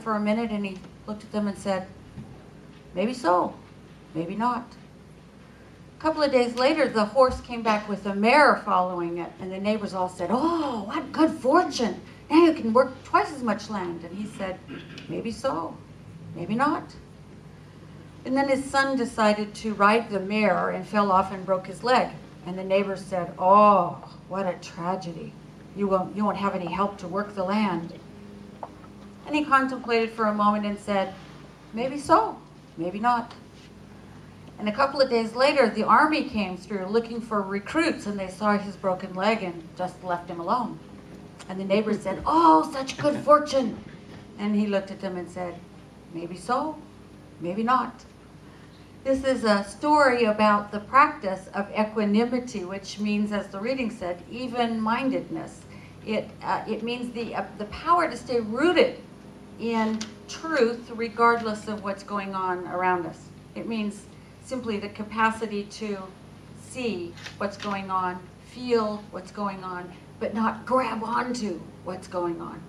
for a minute and he looked at them and said, maybe so, maybe not. A couple of days later, the horse came back with a mare following it, and the neighbors all said, oh, what good fortune. Now you can work twice as much land. And he said, maybe so, maybe not. And then his son decided to ride the mare and fell off and broke his leg. And the neighbors said, oh, what a tragedy. You won't have any help to work the land. And he contemplated for a moment and said, maybe so, maybe not. And a couple of days later, the army came through looking for recruits, and they saw his broken leg and just left him alone. And the neighbors said, oh, such good fortune. And he looked at them and said, maybe so, maybe not. This is a story about the practice of equanimity, which means, as the reading said, even-mindedness. It means the power to stay rooted in truth regardless of what's going on around us. It means simply the capacity to see what's going on, feel what's going on, but not grab onto what's going on.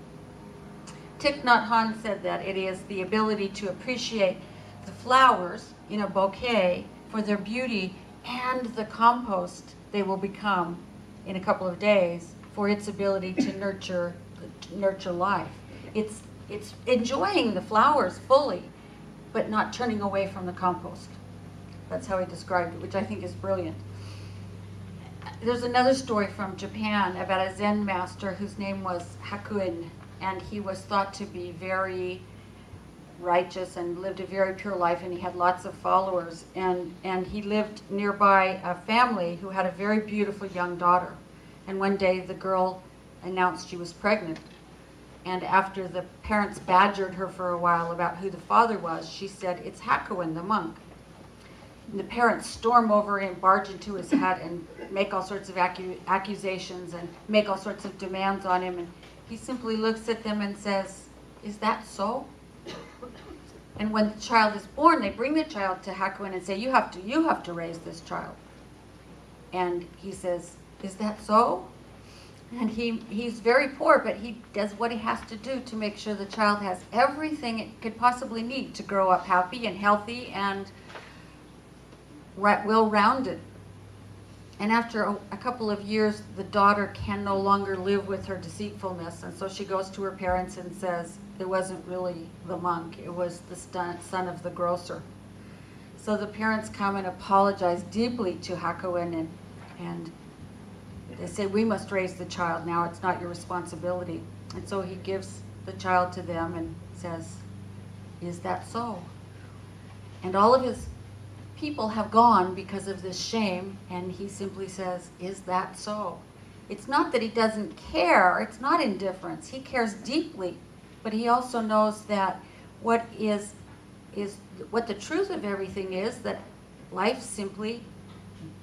Thich Nhat Hanh said that it is the ability to appreciate the flowers in a bouquet for their beauty and the compost they will become in a couple of days for its ability to nurture life. It's enjoying the flowers fully, but not turning away from the compost. That's how he described it, which I think is brilliant. There's another story from Japan about a Zen master whose name was Hakuin, and he was thought to be very righteous and lived a very pure life, and he had lots of followers, and he lived nearby a family who had a very beautiful young daughter. And one day the girl announced she was pregnant, and after the parents badgered her for a while about who the father was, she said, it's Hakuin, the monk. And the parents storm over and barge into his hut and make all sorts of accusations and make all sorts of demands on him, and he simply looks at them and says, is that so? And when the child is born, they bring the child to Hakuin and say, you have to raise this child. And he says, is that so? And he's very poor, but he does what he has to do to make sure the child has everything it could possibly need to grow up happy and healthy and well-rounded. And after a couple of years, the daughter can no longer live with her deceitfulness, and so she goes to her parents and says, it wasn't really the monk, it was the son of the grocer. So the parents come and apologize deeply to Hakuin, and they say, we must raise the child now, it's not your responsibility. And so he gives the child to them and says, is that so? And all of his people have gone because of this shame, and he simply says, is that so? It's not that he doesn't care, it's not indifference, he cares deeply, but he also knows that what the truth of everything is that life simply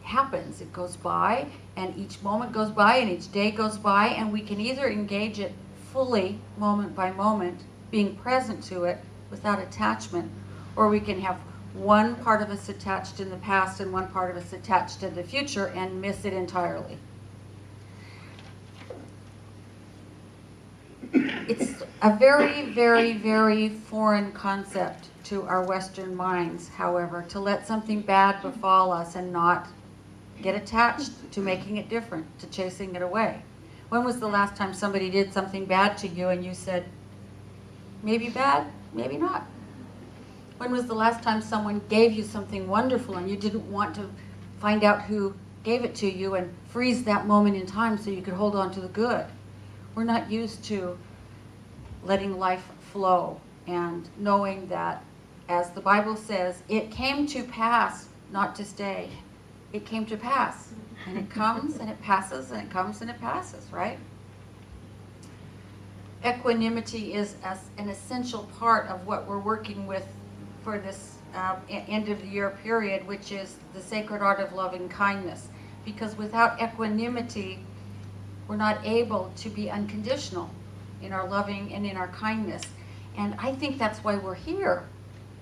happens. It goes by, and each moment goes by, and each day goes by, and we can either engage it fully, moment by moment, being present to it without attachment, or we can have one part of us attached in the past and one part of us attached in the future and miss it entirely. It's a very, very, very foreign concept to our Western minds, however, to let something bad befall us and not get attached to making it different, to chasing it away. When was the last time somebody did something bad to you and you said, maybe bad, maybe not? When was the last time someone gave you something wonderful and you didn't want to find out who gave it to you and freeze that moment in time so you could hold on to the good? We're not used to letting life flow and knowing that, as the Bible says, it came to pass, not to stay. It came to pass, and it comes and it passes and it comes and it passes, right? Equanimity is an essential part of what we're working with for this end of the year period, which is the sacred art of loving kindness. Because without equanimity, we're not able to be unconditional in our loving and in our kindness. And I think that's why we're here.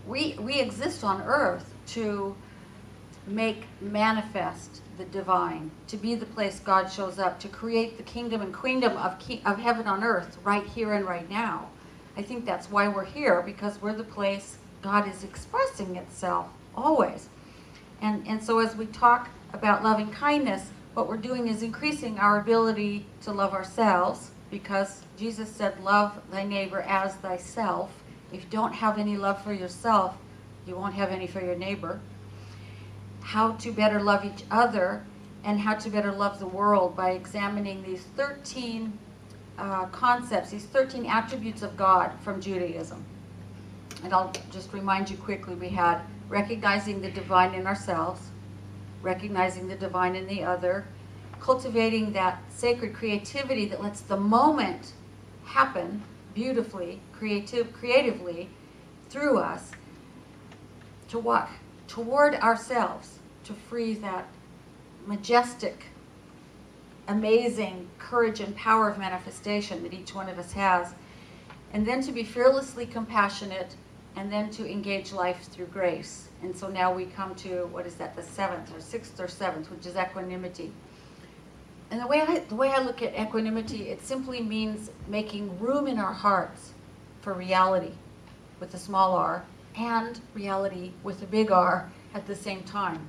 We exist on earth to make manifest the divine, to be the place God shows up, to create the kingdom and queendom of heaven on earth right here and right now. I think that's why we're here, because we're the place God is expressing itself always. And so as we talk about loving kindness, what we're doing is increasing our ability to love ourselves, because Jesus said, love thy neighbor as thyself. If you don't have any love for yourself, you won't have any for your neighbor. How to better love each other, and how to better love the world by examining these 13 concepts, these 13 attributes of God from Judaism. And I'll just remind you quickly, we had recognizing the divine in ourselves, recognizing the divine in the other, cultivating that sacred creativity that lets the moment happen beautifully, creatively through us, to walk toward ourselves, to free that majestic, amazing courage and power of manifestation that each one of us has, and then to be fearlessly compassionate, and then to engage life through grace. And so now we come to, what is that, the sixth or seventh, which is equanimity. And the way I look at equanimity, it simply means making room in our hearts for reality with a small r, and reality with a big R at the same time.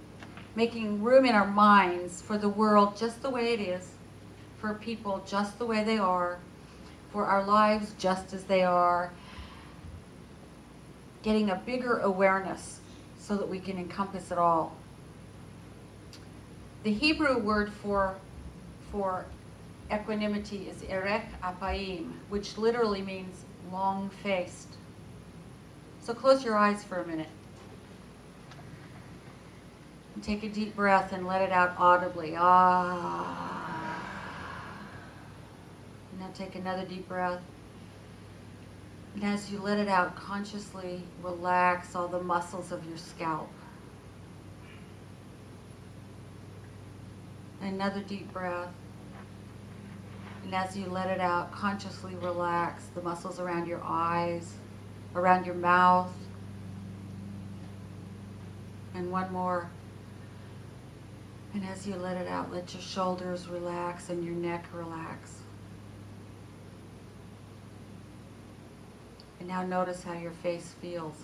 Making room in our minds for the world just the way it is, for people just the way they are, for our lives just as they are, getting a bigger awareness so that we can encompass it all. The Hebrew word for equanimity is erech apaim, which literally means long-faced. So close your eyes for a minute. And take a deep breath and let it out audibly. Ah. Now take another deep breath. And as you let it out, consciously relax all the muscles of your scalp. Another deep breath. And as you let it out, consciously relax the muscles around your eyes, around your mouth. And one more. And as you let it out, let your shoulders relax and your neck relax. And now notice how your face feels.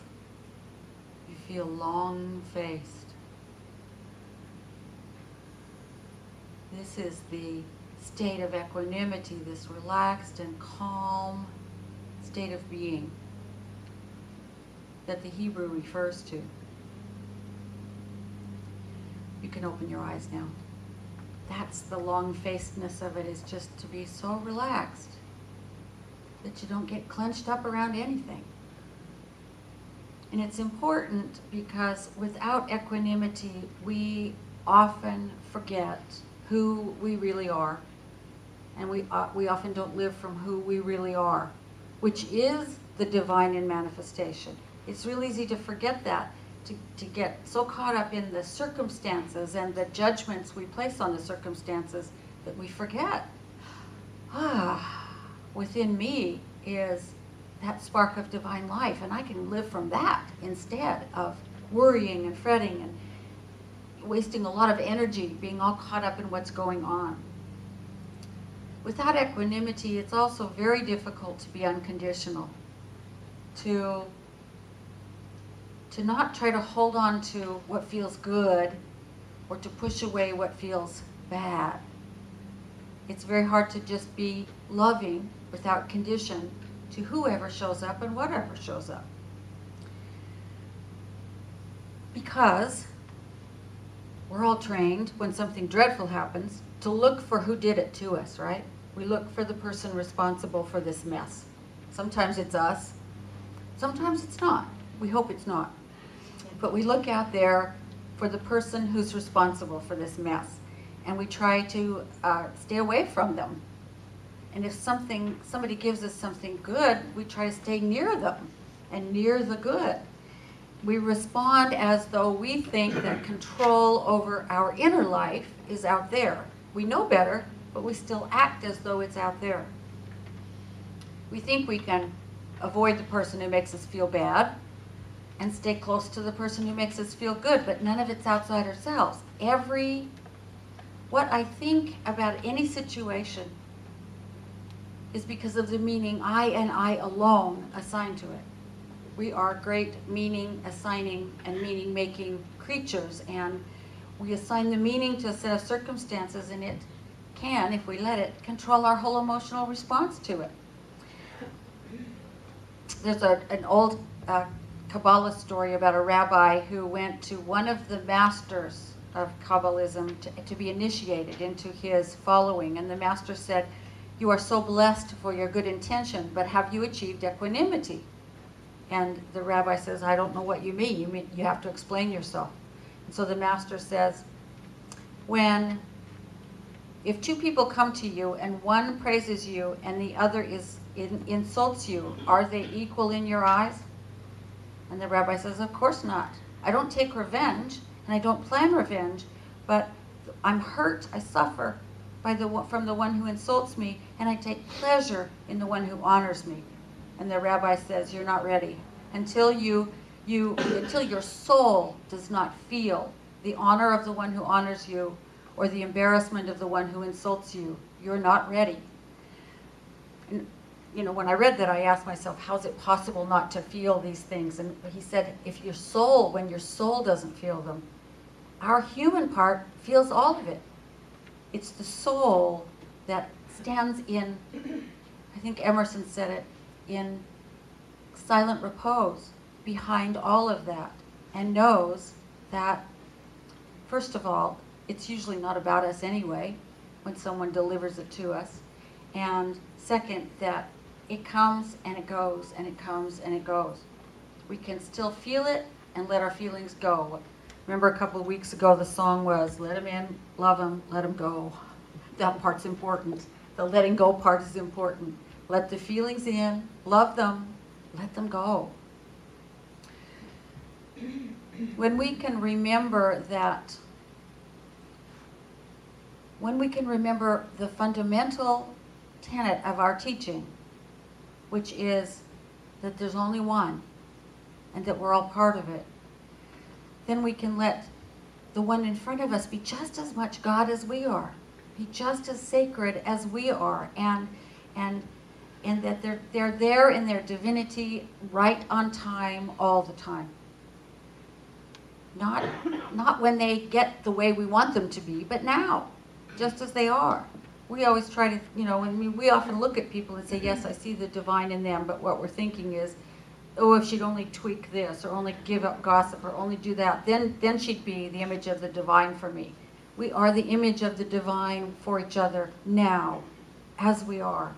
You feel long-faced. This is the state of equanimity, this relaxed and calm state of being that the Hebrew refers to. You can open your eyes now. That's the long-facedness of it, is just to be so relaxed that you don't get clenched up around anything. And it's important because without equanimity, we often forget who we really are. And we often don't live from who we really are, which is the divine in manifestation. It's real easy to forget that, to get so caught up in the circumstances and the judgments we place on the circumstances that we forget. Within me is that spark of divine life, and I can live from that instead of worrying and fretting and wasting a lot of energy being all caught up in what's going on. Without equanimity, it's also very difficult to be unconditional, to not try to hold on to what feels good or to push away what feels bad. It's very hard to just be loving without condition to whoever shows up and whatever shows up. Because we're all trained when something dreadful happens to look for who did it to us, right? We look for the person responsible for this mess. Sometimes it's us. Sometimes it's not. We hope it's not. But we look out there for the person who's responsible for this mess. And we try to stay away from them. And if somebody gives us something good, we try to stay near them and near the good. We respond as though we think that control over our inner life is out there. We know better, but we still act as though it's out there. We think we can avoid the person who makes us feel bad and stay close to the person who makes us feel good, but none of it's outside ourselves. What I think about any situation is because of the meaning I and I alone assign to it. We are great meaning assigning and meaning making creatures, and we assign the meaning to a set of circumstances, and it can, if we let it, control our whole emotional response to it. There's an old Kabbalah story about a rabbi who went to one of the masters of Kabbalism to be initiated into his following, and the master said, "You are so blessed for your good intention, but have you achieved equanimity?" And the rabbi says, "I don't know what you mean. You have to explain yourself." And so the master says, if two people come to you and one praises you and the other insults you, are they equal in your eyes? And the rabbi says, "Of course not. I don't take revenge, and I don't plan revenge, but I'm hurt, I suffer from the one who insults me, and I take pleasure in the one who honors me." And the rabbi says, "You're not ready. Until your soul does not feel the honor of the one who honors you or the embarrassment of the one who insults you, you're not ready." And, when I read that, I asked myself, how is it possible not to feel these things? And he said, when your soul doesn't feel them, our human part feels all of it. It's the soul that stands in, I think Emerson said it, in silent repose behind all of that, and knows that, first of all, it's usually not about us anyway when someone delivers it to us, and second, that it comes and it goes and it comes and it goes. We can still feel it and let our feelings go. Remember a couple of weeks ago the song was, "Let him in, love him, let him go." That part's important. The letting go part is important. Let the feelings in, love them, let them go. When we can remember the fundamental tenet of our teaching, which is that there's only one and that we're all part of it, then we can let the one in front of us be just as much God as we are, be just as sacred as we are, and that they're there in their divinity right on time all the time. Not when they get the way we want them to be, but now, just as they are. We always try to, we often look at people and say, yes, I see the divine in them, but what we're thinking is, oh, if she'd only tweak this, or only give up gossip, or only do that, then she'd be the image of the divine for me. We are the image of the divine for each other now, as we are.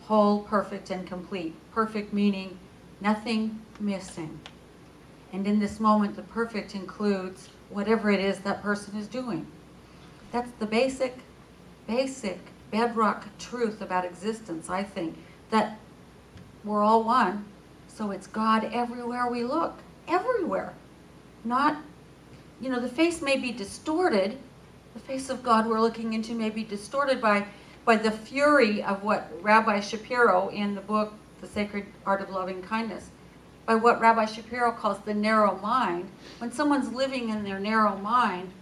Whole, perfect, and complete. Perfect meaning nothing missing. And in this moment, the perfect includes whatever it is that person is doing. That's the basic bedrock truth about existence, I think, that we're all one, so it's God everywhere we look. Everywhere. Not, the face may be distorted. The face of God we're looking into may be distorted by the fury of what Rabbi Shapiro in the book, The Sacred Art of Loving Kindness, by what Rabbi Shapiro calls the narrow mind. When someone's living in their narrow mind,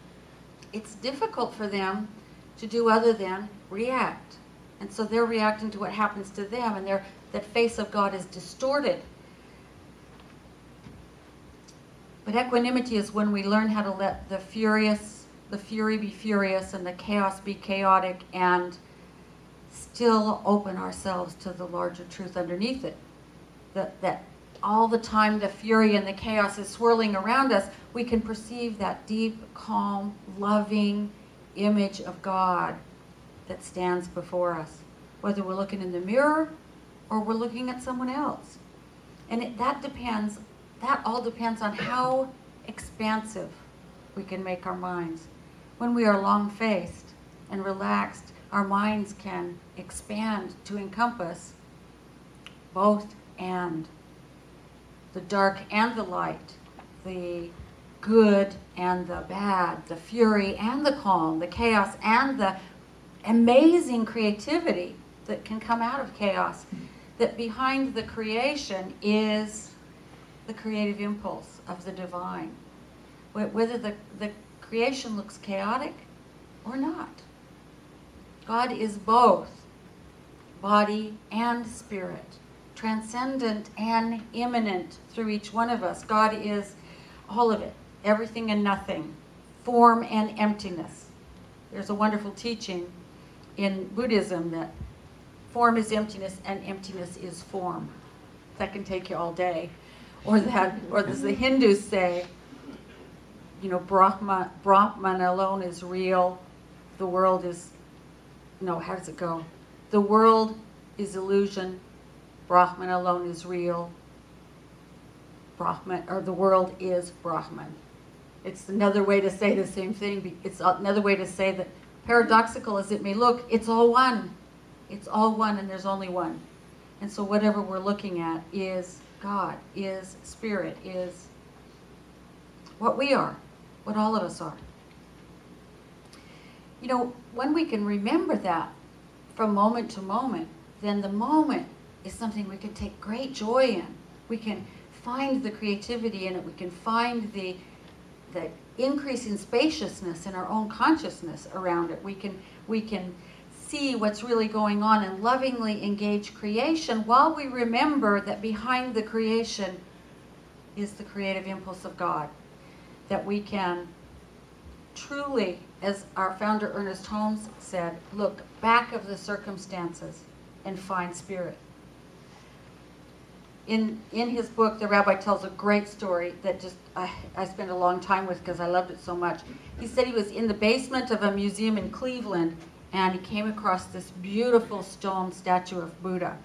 it's difficult for them to do other than react. And so they're reacting to what happens to them, and that face of God is distorted. But equanimity is when we learn how to let the fury be furious and the chaos be chaotic, and still open ourselves to the larger truth underneath it. That all the time the fury and the chaos is swirling around us, we can perceive that deep, calm, loving image of God that stands before us, whether we're looking in the mirror or we're looking at someone else. And that all depends on how expansive we can make our minds. When we are long-faced and relaxed, our minds can expand to encompass both and. The dark and the light, the good and the bad, the fury and the calm, the chaos and the amazing creativity that can come out of chaos. That behind the creation is the creative impulse of the divine. Whether the creation looks chaotic or not. God is both body and spirit, transcendent and immanent through each one of us. God is all of it, everything and nothing, form and emptiness. There's a wonderful teaching in Buddhism that form is emptiness and emptiness is form. That can take you all day. Or as the Hindus say, you know, Brahman alone is real. The world is, no, how does it go? The world is illusion. Brahman alone is real. The world is Brahman. It's another way to say the same thing. It's another way to say that, paradoxical as it may look, it's all one. It's all one, and there's only one. And so whatever we're looking at is God, is spirit, is what we are, what all of us are. You know, when we can remember that from moment to moment, then the moment is something we can take great joy in. We can find the creativity in it. We can find the increase in spaciousness in our own consciousness around it. We can see what's really going on and lovingly engage creation while we remember that behind the creation is the creative impulse of God. That we can truly, as our founder Ernest Holmes said, look back of the circumstances and find spirit. In his book, the rabbi tells a great story that just I spent a long time with because I loved it so much. He said he was in the basement of a museum in Cleveland, and he came across this beautiful stone statue of Buddha.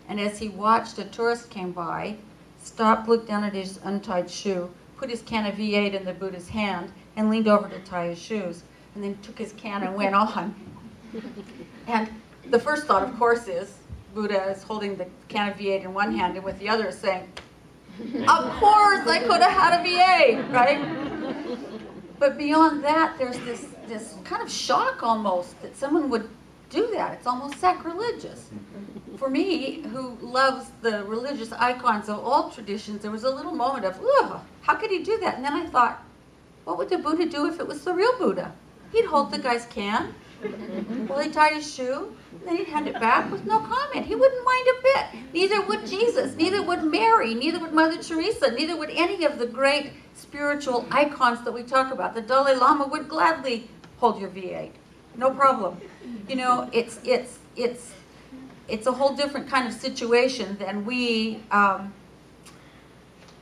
And as he watched, a tourist came by, stopped, looked down at his untied shoe, put his can of V8 in the Buddha's hand, and leaned over to tie his shoes, and then took his can and went on. And the first thought, of course, is Buddha is holding the can of V8 in one hand and with the other is saying, of course, I could have had a V8, right? But beyond that, there's this kind of shock almost that someone would do that. It's almost sacrilegious. For me, who loves the religious icons of all traditions, there was a little moment of, ugh, how could he do that? And then I thought, what would the Buddha do if it was the real Buddha? He'd hold the guy's can while he tied his shoe, and then he'd hand it back with no comment. He wouldn't mind a bit. Neither would Jesus, neither would Mary, neither would Mother Teresa, neither would any of the great spiritual icons that we talk about. The Dalai Lama would gladly hold your V8. No problem. You know, it's a whole different kind of situation than we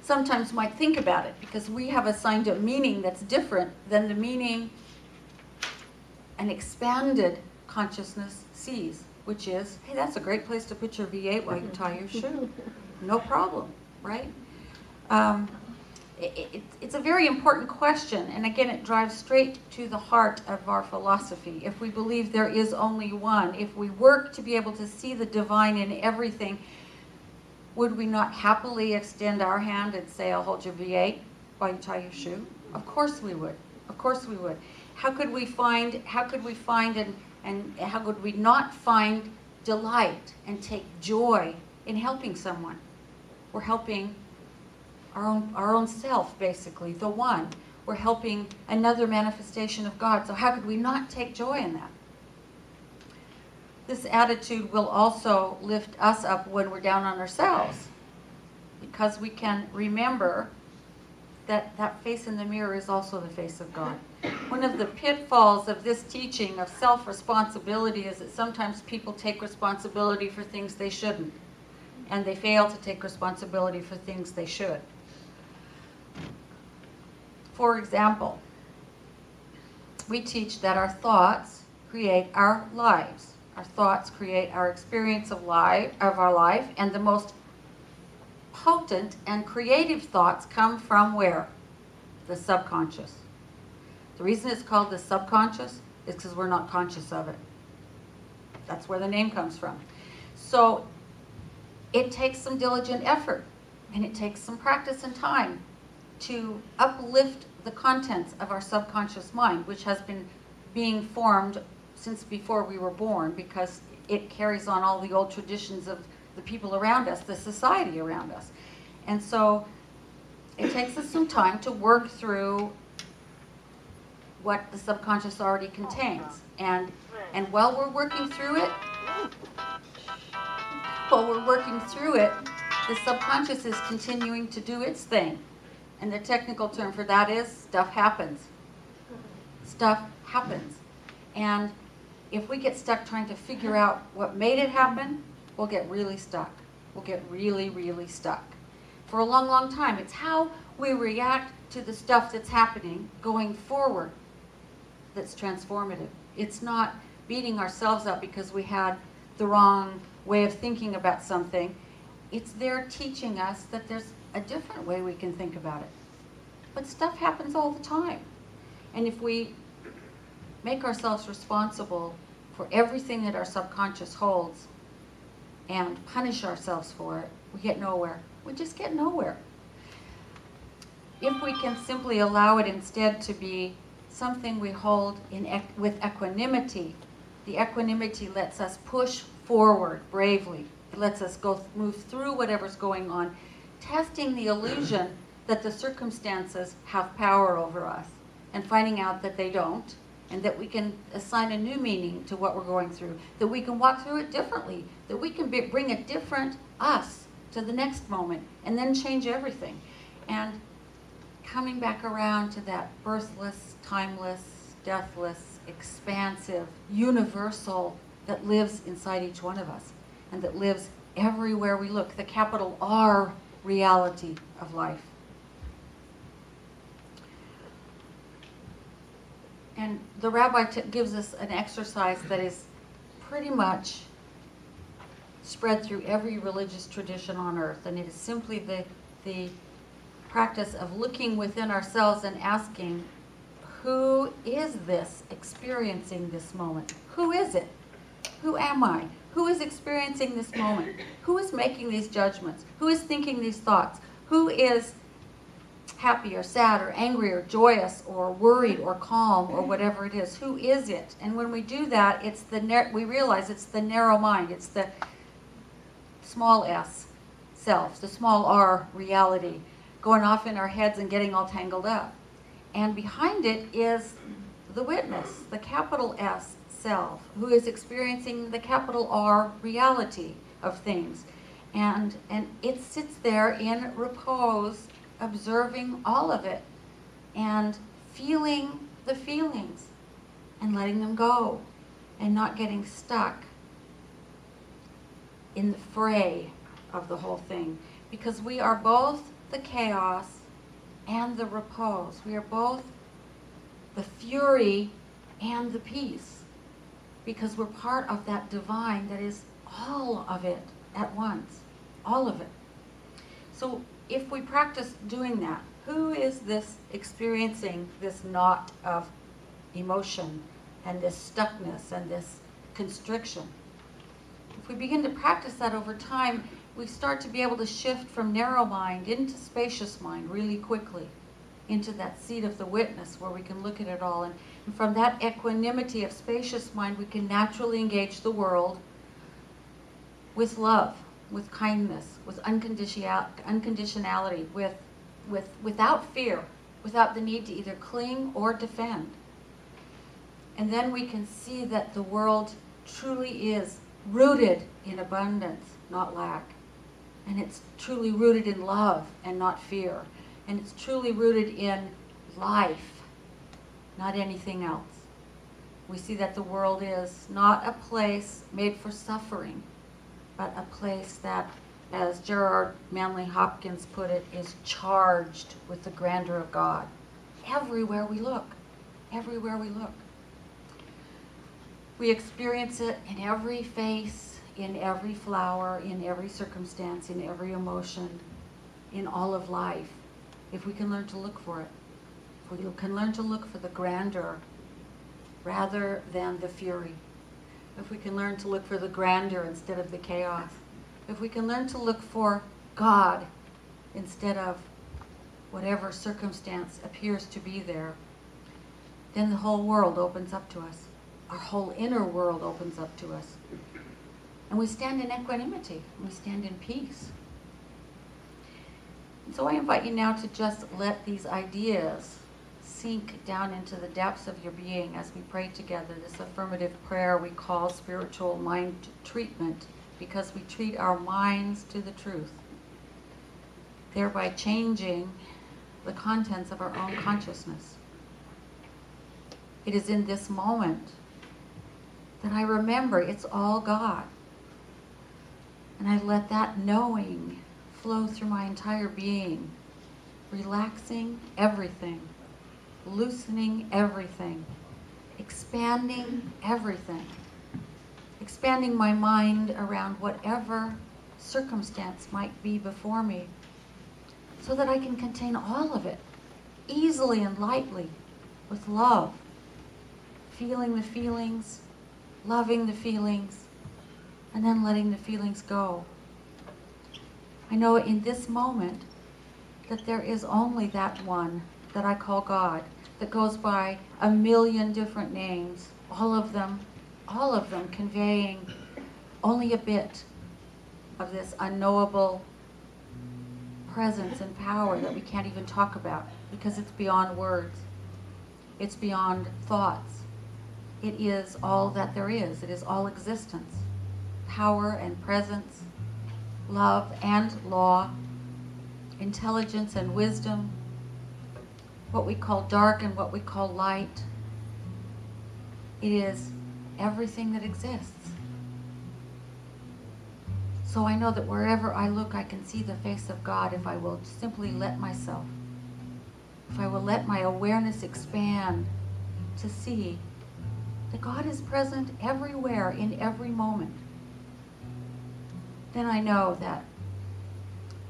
sometimes might think about it, because we have assigned a meaning that's different than the meaning an expanded consciousness sees, which is, hey, that's a great place to put your V8 while you tie your shoe. No problem, right? It's a very important question, and again, it drives straight to the heart of our philosophy. If we believe there is only one, if we work to be able to see the divine in everything, would we not happily extend our hand and say, I'll hold your V8 while you tie your shoe? Of course we would. Of course we would. How could we find and how could we not find delight and take joy in helping someone? We're helping our own self, basically, the one. We're helping another manifestation of God. So how could we not take joy in that? This attitude will also lift us up when we're down on ourselves, because we can remember that that face in the mirror is also the face of God. One of the pitfalls of this teaching of self-responsibility is that sometimes people take responsibility for things they shouldn't, and they fail to take responsibility for things they should. For example, we teach that our thoughts create our lives. Our thoughts create our experience of our life, and the most potent and creative thoughts come from where? The subconscious. The reason it's called the subconscious is because we're not conscious of it. That's where the name comes from. So it takes some diligent effort, and it takes some practice and time to uplift the contents of our subconscious mind, which has been being formed since before we were born, because it carries on all the old traditions of the people around us, the society around us. And so it takes us some time to work through what the subconscious already contains. And while we're working through it, While we're working through it, the subconscious is continuing to do its thing. And the technical term for that is stuff happens. Stuff happens. And if we get stuck trying to figure out what made it happen, we'll get really stuck. We'll get really, really stuck. For a long, long time, it's how we react to the stuff that's happening going forward that's transformative. It's not beating ourselves up because we had the wrong way of thinking about something. It's there teaching us that there's a different way we can think about it. But stuff happens all the time. And if we make ourselves responsible for everything that our subconscious holds and punish ourselves for it, we get nowhere. We just get nowhere. If we can simply allow it instead to be something we hold with equanimity, the equanimity lets us push forward bravely. It lets us move through whatever's going on, testing the illusion that the circumstances have power over us and finding out that they don't, and that we can assign a new meaning to what we're going through, that we can walk through it differently, that we can bring a different us to the next moment and then change everything. And coming back around to that birthless, timeless, deathless, expansive, universal that lives inside each one of us and that lives everywhere we look, the capital R reality of life. And the rabbi gives us an exercise that is pretty much spread through every religious tradition on earth, and it is simply the practice of looking within ourselves and asking, who is this experiencing this moment? Who is it? Who am I? Who is experiencing this moment? Who is making these judgments? Who is thinking these thoughts? Who is happy or sad or angry or joyous or worried or calm or whatever it is? Who is it? And when we do that, we realize it's the narrow mind. It's the small s self, the small r reality, going off in our heads and getting all tangled up. And behind it is the witness, the capital S self, who is experiencing the capital R reality of things. And it sits there in repose, observing all of it and feeling the feelings and letting them go and not getting stuck in the fray of the whole thing. Because we are both the chaos and the repose. We are both the fury and the peace, because we're part of that divine that is all of it at once, all of it. So if we practice doing that, who is this experiencing this knot of emotion and this stuckness and this constriction? If we begin to practice that over time, we start to be able to shift from narrow mind into spacious mind really quickly, into that seat of the witness where we can look at it all. And from that equanimity of spacious mind, we can naturally engage the world with love, with kindness, with unconditionality, without fear, without the need to either cling or defend. And then we can see that the world truly is rooted in abundance, not lack. And it's truly rooted in love and not fear. And it's truly rooted in life, not anything else. We see that the world is not a place made for suffering, but a place that, as Gerard Manley Hopkins put it, is charged with the grandeur of God. Everywhere we look, everywhere we look. We experience it in every face, in every flower, in every circumstance, in every emotion, in all of life, if we can learn to look for it. If we can learn to look for the grandeur rather than the fury. If we can learn to look for the grandeur instead of the chaos. If we can learn to look for God instead of whatever circumstance appears to be there, then the whole world opens up to us. Our whole inner world opens up to us. And we stand in equanimity. We stand in peace. And so I invite you now to just let these ideas sink down into the depths of your being as we pray together this affirmative prayer we call spiritual mind treatment, because we treat our minds to the truth, thereby changing the contents of our own consciousness. It is in this moment that I remember it's all God. And I let that knowing flow through my entire being, relaxing everything, loosening everything, expanding everything, expanding my mind around whatever circumstance might be before me, so that I can contain all of it easily and lightly with love, feeling the feelings, loving the feelings, and then letting the feelings go. I know in this moment that there is only that one that I call God, that goes by a million different names, all of them conveying only a bit of this unknowable presence and power that we can't even talk about, because it's beyond words. It's beyond thoughts. It is all that there is. It is all existence. Power and presence, love and law, intelligence and wisdom, what we call dark and what we call light. It is everything that exists. So I know that wherever I look, I can see the face of God if I will simply let myself, if I will let my awareness expand to see that God is present everywhere in every moment. Then I know that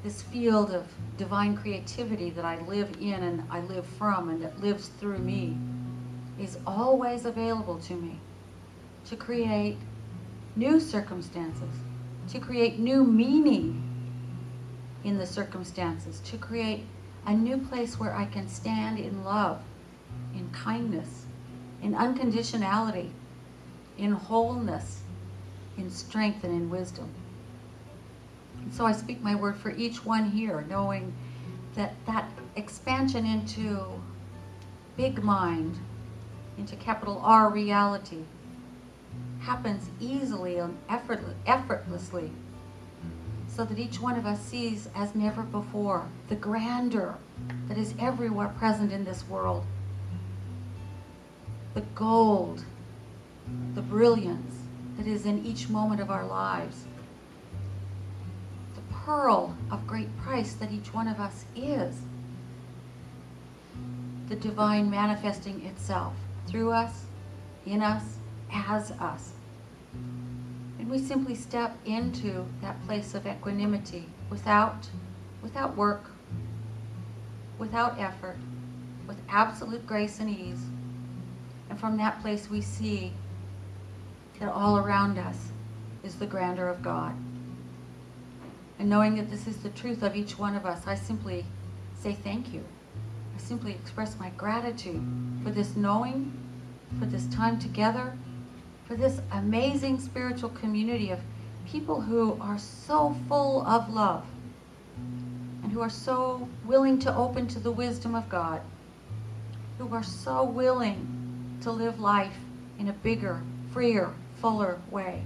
this field of divine creativity that I live in and I live from and that lives through me is always available to me to create new circumstances, to create new meaning in the circumstances, to create a new place where I can stand in love, in kindness, in unconditionality, in wholeness, in strength, and in wisdom. And so I speak my word for each one here, knowing that that expansion into big mind, into capital R reality, happens easily and effortlessly, so that each one of us sees as never before the grandeur that is everywhere present in this world, the gold, the brilliance that is in each moment of our lives, the pearl of great price that each one of us is, the divine manifesting itself through us, in us, as us. And we simply step into that place of equanimity without work, without effort, with absolute grace and ease. And from that place we see that all around us is the grandeur of God. And knowing that this is the truth of each one of us, I simply say thank you. I simply express my gratitude for this knowing, for this time together, for this amazing spiritual community of people who are so full of love and who are so willing to open to the wisdom of God, who are so willing to live life in a bigger, freer, fuller way.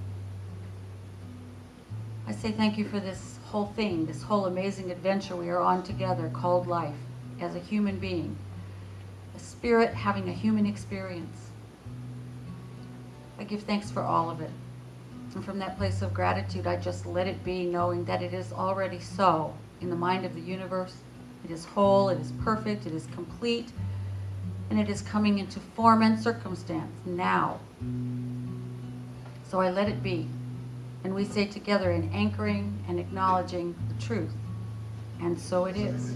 I say thank you for this whole thing, this whole amazing adventure we are on together called life as a human being, a spirit having a human experience. I give thanks for all of it. And from that place of gratitude, I just let it be, knowing that it is already so in the mind of the universe. It is whole, it is perfect, it is complete, and it is coming into form and circumstance now. So I let it be. And we say together in anchoring and acknowledging the truth. And so it is.